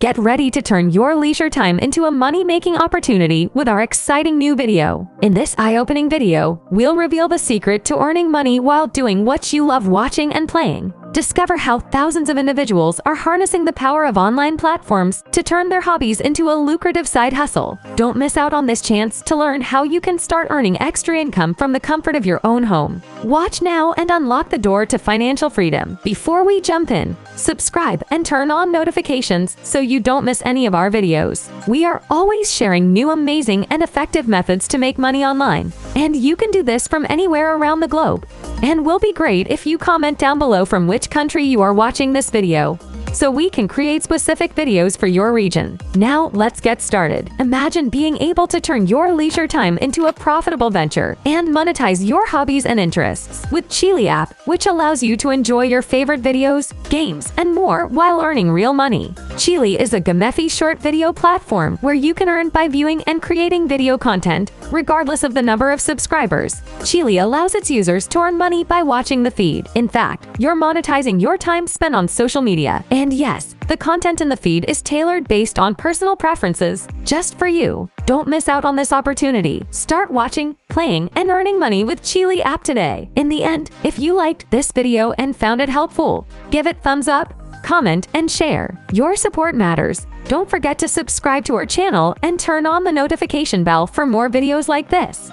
Get ready to turn your leisure time into a money-making opportunity with our exciting new video. In this eye-opening video, we'll reveal the secret to earning money while doing what you love watching and playing. Discover how thousands of individuals are harnessing the power of online platforms to turn their hobbies into a lucrative side hustle. Don't miss out on this chance to learn how you can start earning extra income from the comfort of your own home. Watch now and unlock the door to financial freedom. Before we jump in, subscribe and turn on notifications so you don't miss any of our videos. We are always sharing new amazing and effective methods to make money online, and you can do this from anywhere around the globe. And will be great if you comment down below from which country you are watching this video, so we can create specific videos for your region. Now, let's get started. Imagine being able to turn your leisure time into a profitable venture and monetize your hobbies and interests with Cheely app, which allows you to enjoy your favorite videos, games, and more while earning real money. Cheely is a Gumefy short video platform where you can earn by viewing and creating video content, regardless of the number of subscribers. Cheely allows its users to earn money by watching the feed. In fact, you're monetizing your time spent on social media. And yes, the content in the feed is tailored based on personal preferences, just for you. Don't miss out on this opportunity. Start watching, playing, and earning money with Cheely app today. In the end, if you liked this video and found it helpful, give it thumbs up, comment, and share. Your support matters. Don't forget to subscribe to our channel and turn on the notification bell for more videos like this.